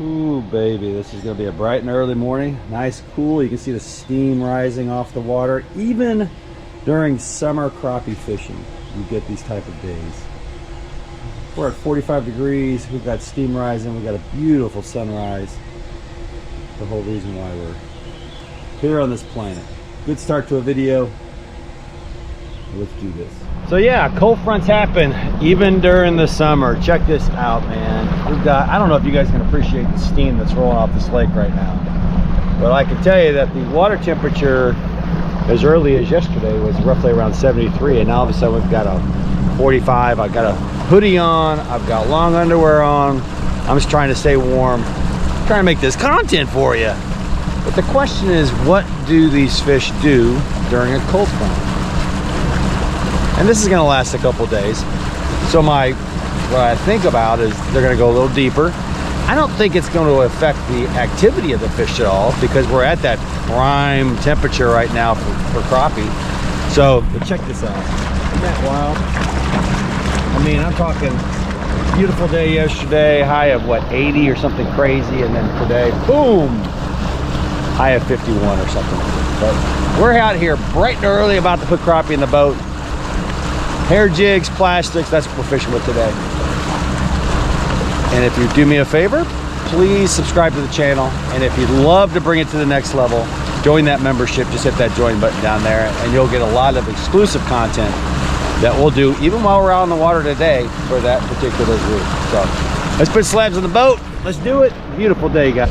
Ooh, baby, this is gonna be a bright and early morning. Nice, cool. You can see the steam rising off the water. Even during summer crappie fishing, you get these type of days. We're at 45 degrees. We've got steam rising. We've got a beautiful sunrise. The whole reason why we're here on this planet. Good start to a video. Let's do this. So yeah, cold fronts happen even during the summer. Check this out, man. We've got, I don't know if you guys can appreciate the steam that's rolling off this lake right now, but I can tell you that the water temperature as early as yesterday was roughly around 73, and now all of a sudden we've got a 45. I've got a hoodie on, I've got long underwear on. I'm just trying to stay warm, trying to make this content for you. But the question is, what do these fish do during a cold front? And this is going to last a couple days. So what I think about is they're going to go a little deeper. I don't think it's going to affect the activity of the fish at all, because we're at that prime temperature right now for crappie. So, but check this out. Isn't that wild? I mean, I'm talking beautiful day yesterday, high of what, 80 or something crazy, and then today, boom, high of 51 or something. But we're out here bright and early, about to put crappie in the boat. Hair jigs, plastics, that's what we're fishing with today. And if you do me a favor, please subscribe to the channel. And if you'd love to bring it to the next level, join that membership. Just hit that join button down there, and you'll get a lot of exclusive content that we'll do even while we're out on the water today for that particular group. So let's put slabs in the boat. Let's do it. Beautiful day, guys.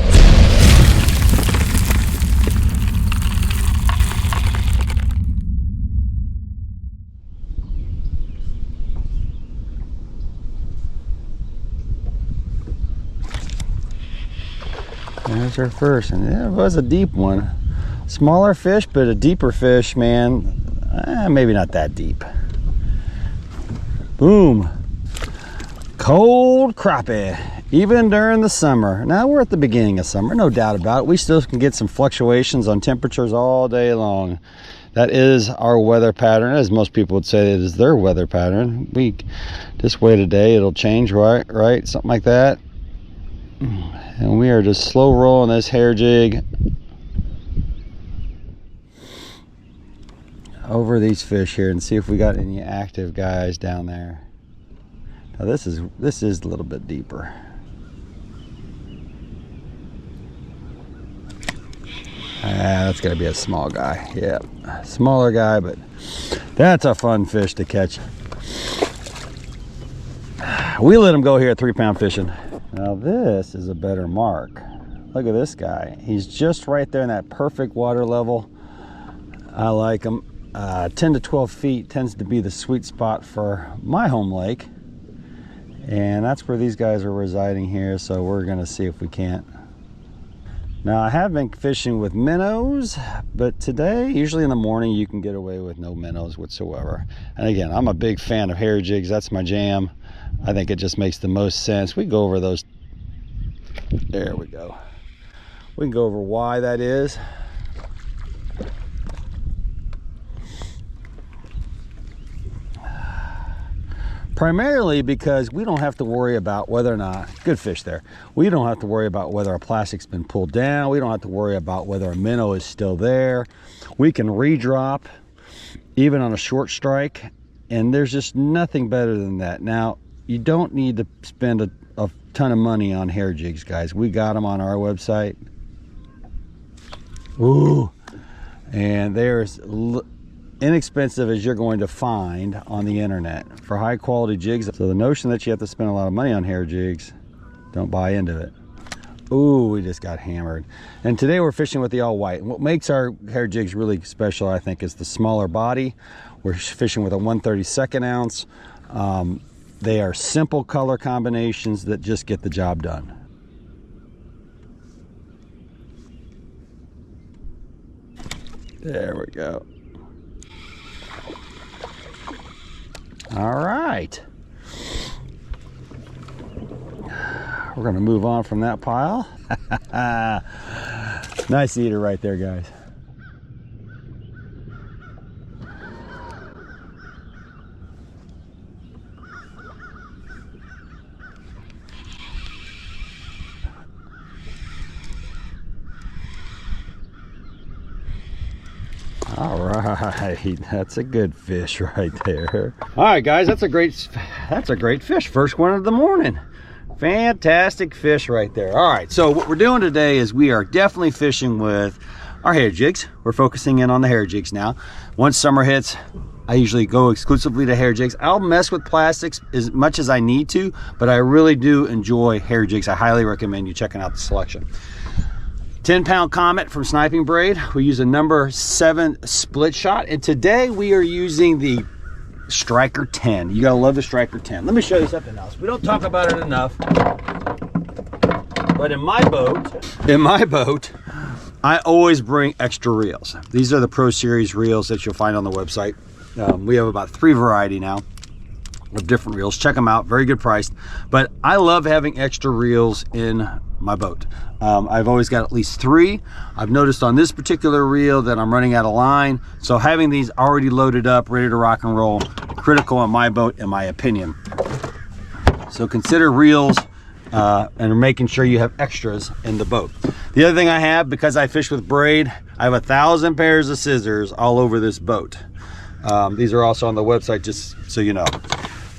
There's our first, and it was a deep one. Smaller fish, but a deeper fish, man. Maybe not that deep. Boom. Cold crappie, even during the summer. Now we're at the beginning of summer, no doubt about it. We still can get some fluctuations on temperatures all day long. That is our weather pattern, as most people would say it is their weather pattern. We just wait a day, it'll change, right? Something like that. And we are just slow rolling this hair jig over these fish here and see if we got any active guys down there. Now this is a little bit deeper. That's gonna be a small guy. Yeah, smaller guy, but that's a fun fish to catch. We let him go here at 3-pound fishing. Now this is a better mark. Look at this guy. He's just right there in that perfect water level. I like him. 10 to 12 feet tends to be the sweet spot for my home lake. And that's where these guys are residing here, so we're gonna see if we can't. Now I have been fishing with minnows, but today, usually in the morning, you can get away with no minnows whatsoever. And again, I'm a big fan of hair jigs. That's my jam. I think it just makes the most sense. We go over those. There we go. We can go over why that is. Primarily because we don't have to worry about whether or not, good fish there, we don't have to worry about whether our plastic's been pulled down. We don't have to worry about whether a minnow is still there. We can redrop even on a short strike, and there's just nothing better than that. Now, you don't need to spend a ton of money on hair jigs, guys. We got them on our website. Ooh, and they're as inexpensive as you're going to find on the internet for high quality jigs. So the notion that you have to spend a lot of money on hair jigs, don't buy into it. Ooh, we just got hammered. And today we're fishing with the all white. What makes our hair jigs really special, I think, is the smaller body. We're fishing with a 1/32 ounce. They are simple color combinations that just get the job done. There we go. All right. We're gonna move on from that pile. Nice eater right there, guys. All right, that's a good fish right there. All right, guys, that's a great fish. First one of the morning. Fantastic fish right there. All right, so what we're doing today is we are definitely fishing with our hair jigs. We're focusing in on the hair jigs now. Once summer hits, I usually go exclusively to hair jigs. I'll mess with plastics as much as I need to, but I really do enjoy hair jigs. I highly recommend you checking out the selection. 10-pound Comet from Sniping Braid. We use a number 7 split shot, and today we are using the Striker 10. You gotta love the Striker 10. Let me show you something else. We don't talk about it enough, but in my boat, I always bring extra reels. These are the Pro Series reels that you'll find on the website. We have about 3 variety now of different reels. Check them out, very good priced. But I love having extra reels in my boat. I've always got at least 3. I've noticed on this particular reel that I'm running out of line, so having these already loaded up, ready to rock and roll, critical on my boat, in my opinion. So consider reels and making sure you have extras in the boat. The other thing I have, because I fish with braid, I have 1,000 pairs of scissors all over this boat. These are also on the website, just so you know.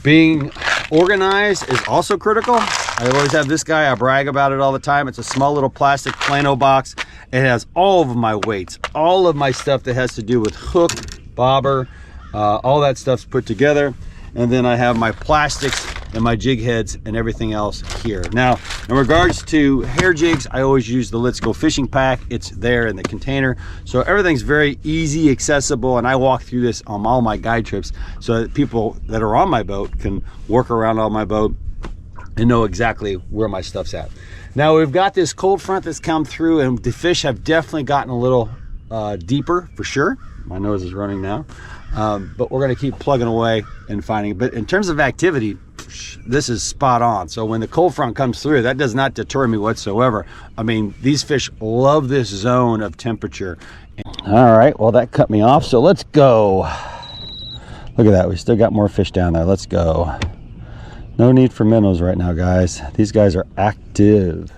Being organized is also critical. I always have this guy, I brag about it all the time. It's a small little plastic Plano box. It has all of my weights, all of my stuff that has to do with hook, bobber, all that stuff's put together. And then I have my plastics and my jig heads and everything else here. Now, in regards to hair jigs, I always use the Let's Go Fishing Pack. It's there in the container. So everything's very easy, accessible, and I walk through this on all my guide trips so that people that are on my boat can work around on my boat and know exactly where my stuff's at. Now, we've got this cold front that's come through, and the fish have definitely gotten a little deeper for sure. My nose is running now. But we're going to keep plugging away and finding it. But in terms of activity, this is spot on. So when the cold front comes through, that does not deter me whatsoever. I mean, these fish love this zone of temperature. All right, well, that cut me off, so let's go. Look at that, we still got more fish down there. Let's go. No need for minnows right now, guys. These guys are active,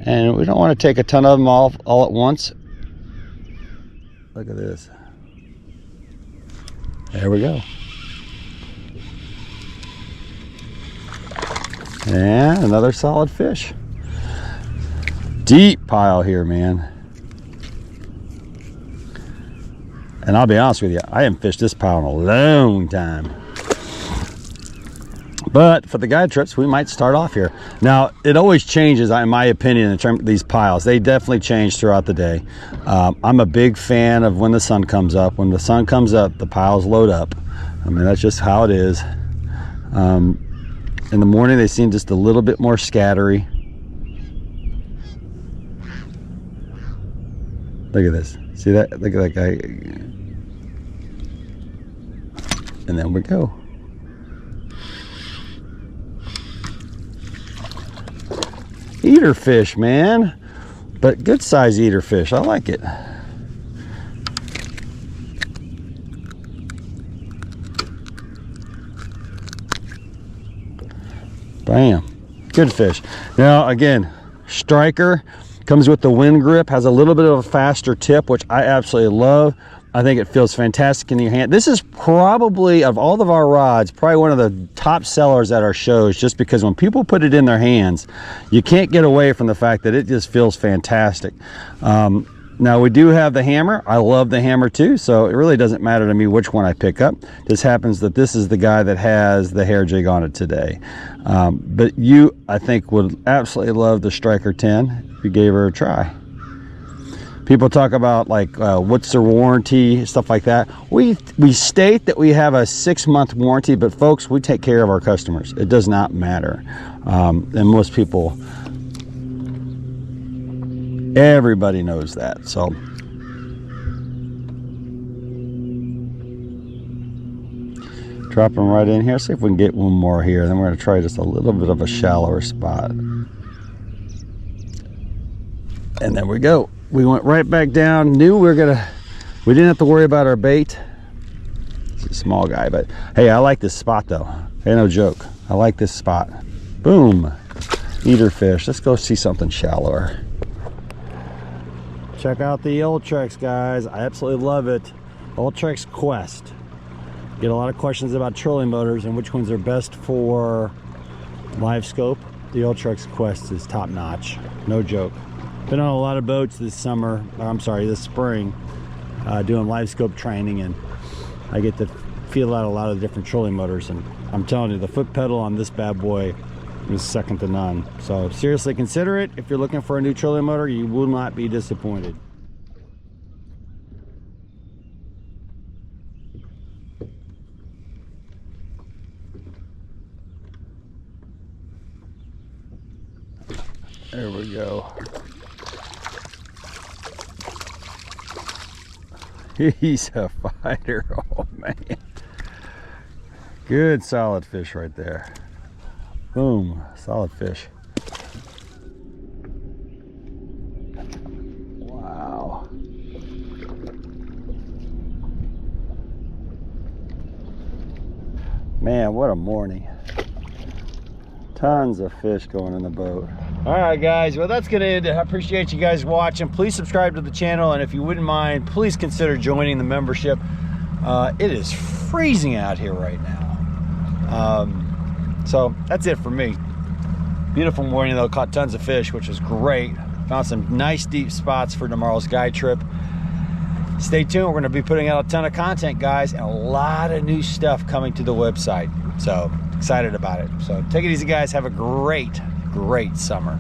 and we don't want to take a ton of them all at once. Look at this. There we go. And another solid fish. Deep pile here, man. And I'll be honest with you, I haven't fished this pile in a long time. But for the guide trips, we might start off here. Now, it always changes, in my opinion, in terms of these piles. They definitely change throughout the day. I'm a big fan of when the sun comes up. When the sun comes up, the piles load up. I mean, that's just how it is. In the morning, they seem just a little bit more scattery. Look at this. See that? Look at that guy. And then we go. Eater fish, man. But good size eater fish. I like it. Bam. Good fish. Now, again, Striker comes with the wind grip, has a little bit of a faster tip, which I absolutely love. I think it feels fantastic in your hand. This is probably, of all of our rods, probably one of the top sellers at our shows, just because when people put it in their hands, you can't get away from the fact that it just feels fantastic. Now, we do have the hammer. I love the hammer too, so it really doesn't matter to me which one I pick up. This happens that this is the guy that has the hair jig on it today. But you, I think, would absolutely love the Striker 10 if you gave her a try. People talk about, like, what's the warranty, stuff like that. We state that we have a 6-month warranty, but folks, we take care of our customers. It does not matter. And most people, everybody knows that. So drop them right in here. See if we can get one more here. Then we're going to try just a little bit of a shallower spot. And there we go. We went right back down. We didn't have to worry about our bait. It's a small guy, but hey, I like this spot though. Hey, no joke. I like this spot. Boom. Eater fish. Let's go see something shallower. Check out the old tricks, guys. I absolutely love it. Ultrex Quest. Get a lot of questions about trolling motors and which ones are best for live scope. The Ultrex Quest is top notch, no joke. Been on a lot of boats this summer, or I'm sorry, this spring, doing live scope training, and I get to feel out a lot of different trolling motors, and I'm telling you, the foot pedal on this bad boy is second to none. So seriously consider it. If you're looking for a new trolling motor, you will not be disappointed. There we go. He's a fighter. Oh man, good solid fish right there. Boom, solid fish. Wow. Man, what a morning. Tons of fish going in the boat. All right, guys, well, that's gonna end it. I appreciate you guys watching. Please subscribe to the channel, and if you wouldn't mind, please consider joining the membership. It is freezing out here right now. So that's it for me. Beautiful morning though, caught tons of fish, which was great. Found some nice deep spots for tomorrow's guide trip. Stay tuned, we're gonna be putting out a ton of content, guys, and a lot of new stuff coming to the website. So excited about it. So take it easy, guys. Have a great summer.